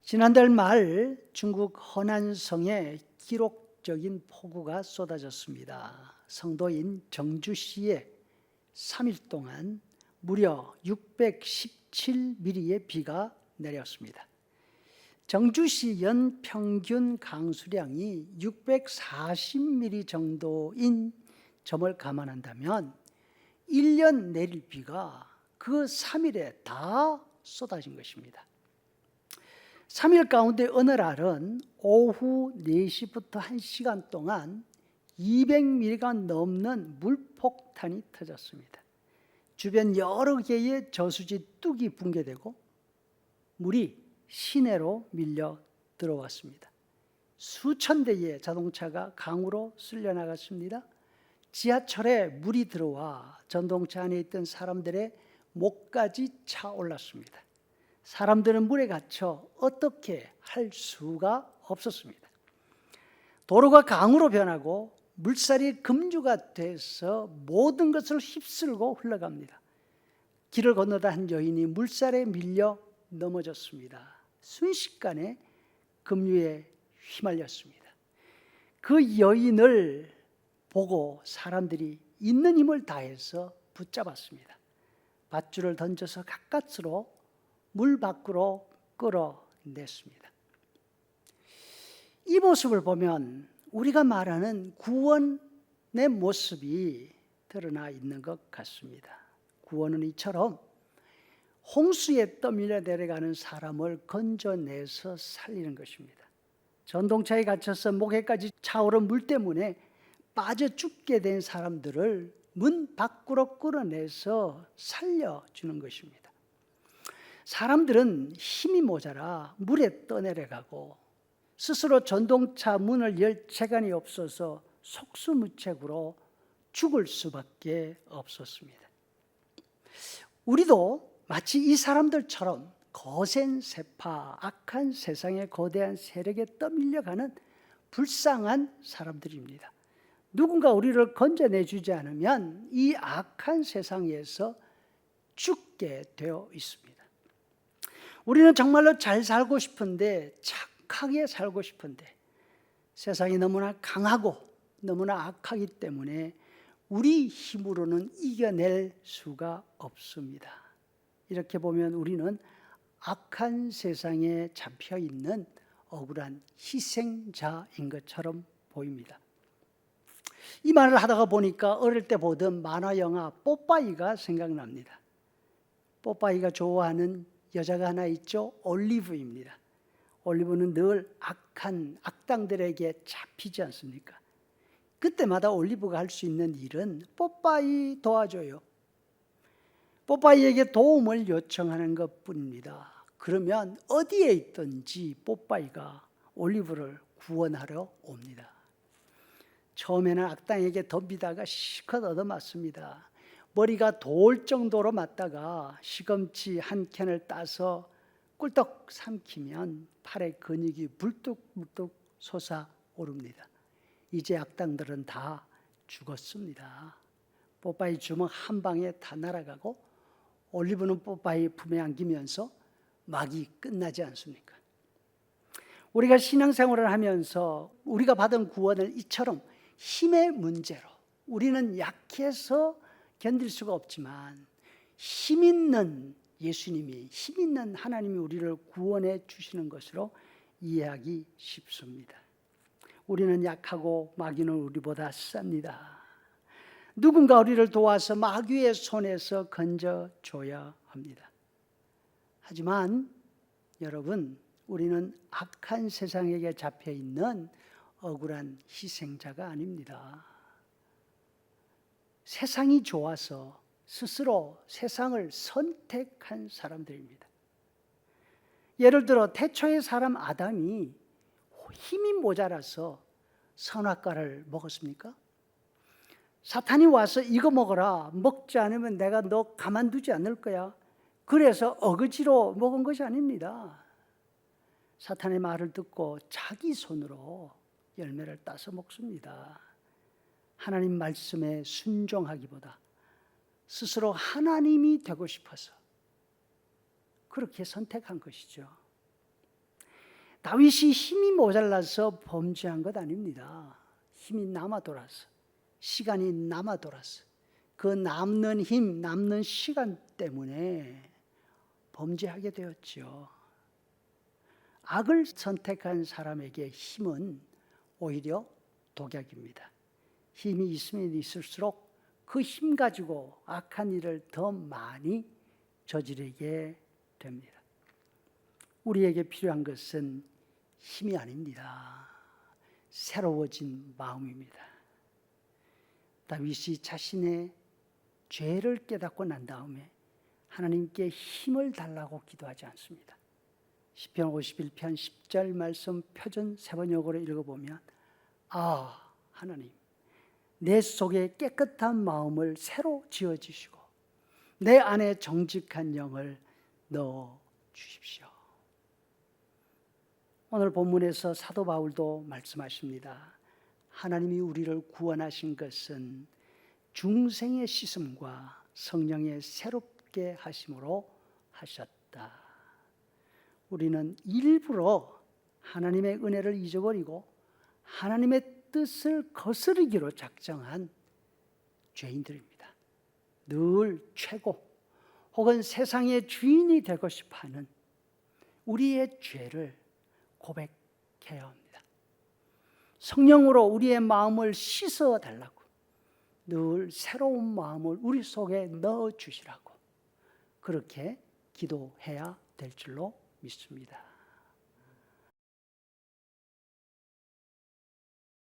지난달 말 중국 허난성에 기록적인 폭우가 쏟아졌습니다. 성도인 정주시에 3일 동안 무려 617mm의 비가 내렸습니다. 정주시 연평균 강수량이 640mm 정도인 점을 감안한다면 1년 내릴 비가 그 3일에 다 쏟아진 것입니다. 3일 가운데 어느 날은 오후 4시부터 1시간 동안 200mm가 넘는 물폭탄이 터졌습니다. 주변 여러 개의 저수지 뚝이 붕괴되고 물이 시내로 밀려 들어왔습니다. 수천 대의 자동차가 강으로 쓸려나갔습니다. 지하철에 물이 들어와 전동차 안에 있던 사람들의 목까지 차올랐습니다. 사람들은 물에 갇혀 어떻게 할 수가 없었습니다. 도로가 강으로 변하고 물살이 급류가 돼서 모든 것을 휩쓸고 흘러갑니다. 길을 건너다 한 여인이 물살에 밀려 넘어졌습니다. 순식간에 급류에 휘말렸습니다. 그 여인을 보고 사람들이 있는 힘을 다해서 붙잡았습니다. 밧줄을 던져서 가까스로 물 밖으로 끌어냈습니다. 이 모습을 보면 우리가 말하는 구원의 모습이 드러나 있는 것 같습니다. 구원은 이처럼 홍수에 떠밀려 내려가는 사람을 건져내서 살리는 것입니다. 전동차에 갇혀서 목에까지 차오른 물 때문에 빠져 죽게 된 사람들을 문 밖으로 끌어내서 살려주는 것입니다. 사람들은 힘이 모자라 물에 떠내려가고 스스로 전동차 문을 열 재간이 없어서 속수무책으로 죽을 수밖에 없었습니다. 우리도 마치 이 사람들처럼 거센 세파, 악한 세상의 거대한 세력에 떠밀려가는 불쌍한 사람들입니다. 누군가 우리를 건져내주지 않으면 이 악한 세상에서 죽게 되어 있습니다. 우리는 정말로 잘 살고 싶은데, 착하게 살고 싶은데 세상이 너무나 강하고 너무나 악하기 때문에 우리 힘으로는 이겨낼 수가 없습니다. 이렇게 보면 우리는 악한 세상에 잡혀있는 억울한 희생자인 것처럼 보입니다. 이 말을 하다가 보니까 어릴 때 보던 만화 영화 뽀빠이가 생각납니다. 뽀빠이가 좋아하는 여자가 하나 있죠. 올리브입니다. 올리브는 늘 악한 악당들에게 잡히지 않습니까? 그때마다 올리브가 할 수 있는 일은 뽀빠이 도와줘요. 뽀빠이에게 도움을 요청하는 것뿐입니다. 그러면 어디에 있든지 뽀빠이가 올리브를 구원하러 옵니다. 처음에는 악당에게 덤비다가 실컷 얻어맞습니다. 머리가 돌 정도로 맞다가 시금치 한 캔을 따서 꿀떡 삼키면 팔의 근육이 불뚝불뚝 솟아오릅니다. 이제 악당들은 다 죽었습니다. 뽀빠이 주먹 한 방에 다 날아가고 올리브는 뽀빠이 품에 안기면서 막이 끝나지 않습니까? 우리가 신앙생활을 하면서 우리가 받은 구원을 이처럼 힘의 문제로 우리는 약해서 견딜 수가 없지만 힘 있는 예수님이, 힘 있는 하나님이 우리를 구원해 주시는 것으로 이해하기 쉽습니다. 우리는 약하고 마귀는 우리보다 쌉니다. 누군가 우리를 도와서 마귀의 손에서 건져줘야 합니다. 하지만 여러분, 우리는 악한 세상에게 잡혀있는 억울한 희생자가 아닙니다. 세상이 좋아서 스스로 세상을 선택한 사람들입니다. 예를 들어 태초의 사람 아담이 힘이 모자라서 선악과를 먹었습니까? 사탄이 와서 이거 먹어라, 먹지 않으면 내가 너 가만두지 않을 거야. 그래서 어거지로 먹은 것이 아닙니다. 사탄의 말을 듣고 자기 손으로 열매를 따서 먹습니다. 하나님 말씀에 순종하기보다 스스로 하나님이 되고 싶어서 그렇게 선택한 것이죠. 다윗이 힘이 모자라서 범죄한 것 아닙니다. 힘이 남아 돌아서, 시간이 남아 돌아서 그 남는 힘, 남는 시간 때문에 범죄하게 되었죠. 악을 선택한 사람에게 힘은 오히려 독약입니다. 힘이 있으면 있을수록 그 힘 가지고 악한 일을 더 많이 저지르게 됩니다. 우리에게 필요한 것은 힘이 아닙니다. 새로워진 마음입니다. 다윗이 자신의 죄를 깨닫고 난 다음에 하나님께 힘을 달라고 기도하지 않습니다. 시편 51편 10절 말씀 표준 세번역으로 읽어보면 하나님 내 속에 깨끗한 마음을 새로 지어주시고 내 안에 정직한 영을 넣어 주십시오. 오늘 본문에서 사도 바울도 말씀하십니다. 하나님이 우리를 구원하신 것은 중생의 씻음과 성령의 새롭게 하심으로 하셨다. 우리는 일부러 하나님의 은혜를 잊어버리고 하나님의 뜻을 거스르기로 작정한 죄인들입니다. 늘 최고 혹은 세상의 주인이 되고 싶어하는 우리의 죄를 고백해야 합니다. 성령으로 우리의 마음을 씻어달라고, 늘 새로운 마음을 우리 속에 넣어주시라고 그렇게 기도해야 될 줄로 믿습니다.